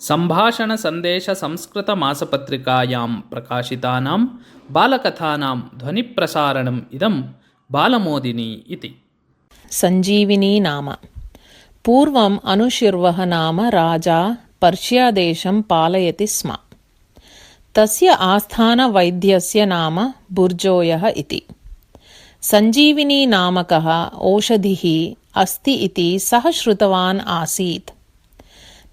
सम्भाषणसन्देशसंस्कृतमासपत्रिकायां प्रकाशितानां बालकथानां ध्वनिप्रसारणम् इदं बालमोदिनी इति। सञ्जीविनी नाम पूर्वम् अनुशिर्वः नाम राजा पर्षियादेशं पालयति स्म। तस्य आस्थानवैद्यस्य नाम बुर्जोयः इति। सञ्जीविनी नामकः औषधिः अस्ति इति सः श्रुतवान् आसीत्।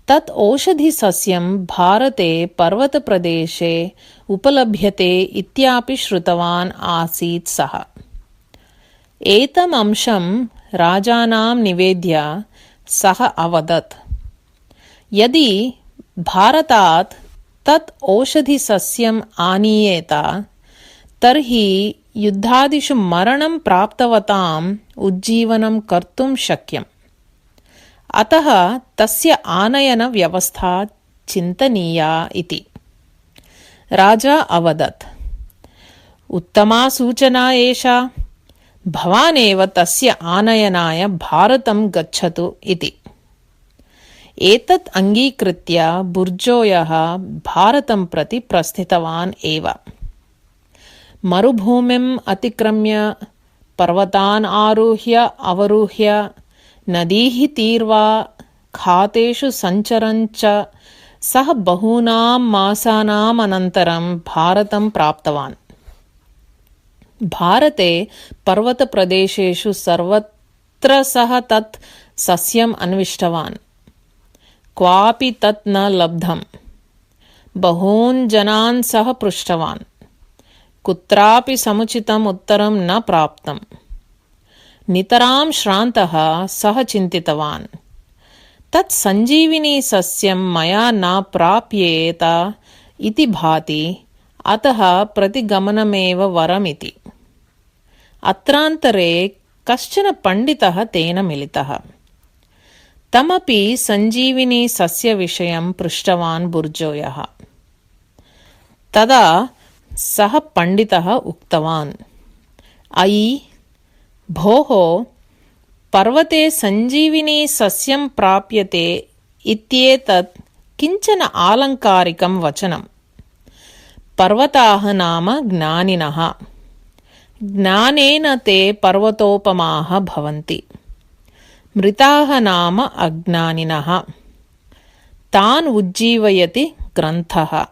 तत् औषधिसस्यं भारते पर्वतप्रदेशे उपलभ्यते इत्यापि श्रुतवान् आसीत् सः। एतम् अंशं राजानं निवेद्य सः अवदत्, यदि भारतात् तत् औषधिसस्यम् आनीयेत तर्हि युद्धादिषु मरणं प्राप्तवताम् उज्जीवनं कर्तुं शक्यम्। अतः तस्य आनयनव्यवस्था चिन्तनीया इति। राजा अवदत्, उत्तमा सूचना एषा। भवान् एव तस्य आनयनाय भारतं गच्छतु इति। एतत् अङ्गीकृत्य बुर्जोयः भारतं प्रति प्रस्थितवान् एव। मरुभूमिम् अतिक्रम्य पर्वतान् आरुह्य अवरुह्य नदीः तीर्वा खातेषु सञ्चरन् च सः बहूनां मासानाम् अनन्तरं भारतं प्राप्तवान्। भारते पर्वतप्रदेशेषु सर्वत्र सः तत् सस्यम् अन्विष्टवान्। क्वापि तत् न लब्धम्। बहून् जनान् सः पृष्टवान्। कुत्रापि समुचितम् उत्तरं न प्राप्तम्। नितरां श्रान्तः सः चिन्तितवान्, तत् सञ्जीविनी सस्यं मया न प्राप्येत इति भाति, अतः प्रतिगमनमेव वरमिति। अत्रान्तरे कश्चन पण्डितः तेन मिलितः। तमपि सञ्जीविनी सस्यविषयं पृष्टवान् बुर्जोयः। तदा सः पण्डितः उक्तवान्, अयि भोः, पर्वते सञ्जीविनी सस्यं प्राप्यते इत्येतत् किञ्चन आलङ्कारिकं वचनम्। पर्वताः नाम ज्ञानिनः। ज्ञानेन ते पर्वतोपमाः भवन्ति। मृताः नाम अज्ञानिनः। तान् उज्जीवयति ग्रन्थः।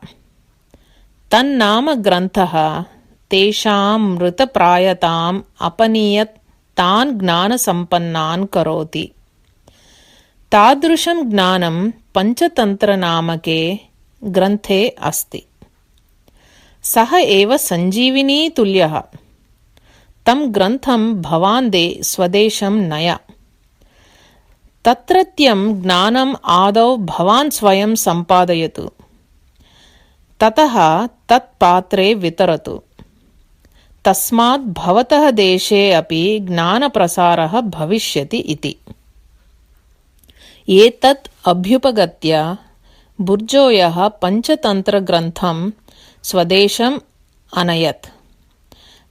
तन्नाम ग्रन्थः तेषां मृतप्रायताम् अपनीयत् तान् ज्ञानसम्पन्नान् करोति। तादृशं ज्ञानं पञ्चतन्त्रनामके ग्रन्थे अस्ति। सः एव सञ्जीविनी तुल्यः। तं ग्रन्थं भवान् स्वदेशं नय। तत्रत्यं ज्ञानम् आदौ भवान् स्वयं सम्पादयतु। ततः तत् पात्रे वितरतु। तस्मात् भवतः देशे अपि ज्ञानप्रसारः भविष्यति इति। एतत् अभ्युपगत्य बुर्जोयः पञ्चतन्त्रग्रन्थं स्वदेशम् अनयत्।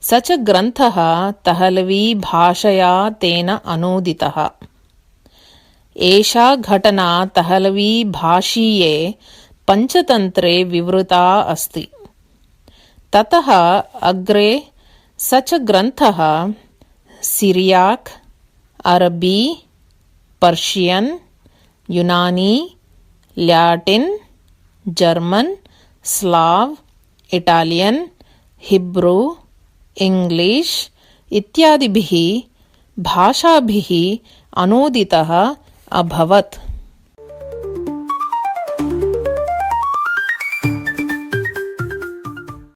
स च ग्रन्थः तहलवी भाषया तेन अनूदितः। एषा घटना तहलवी भाषीये पञ्चतन्त्रे विवृता अस्ति। ततः अग्रे स च ग्रन्थः सिरियाक्, अरबी, पर्शियन्, युनानी, Latin, German, Slav, Italian, Hebrew, English इत्यादिभिः भाषाभिः अनूदितः अभवत्।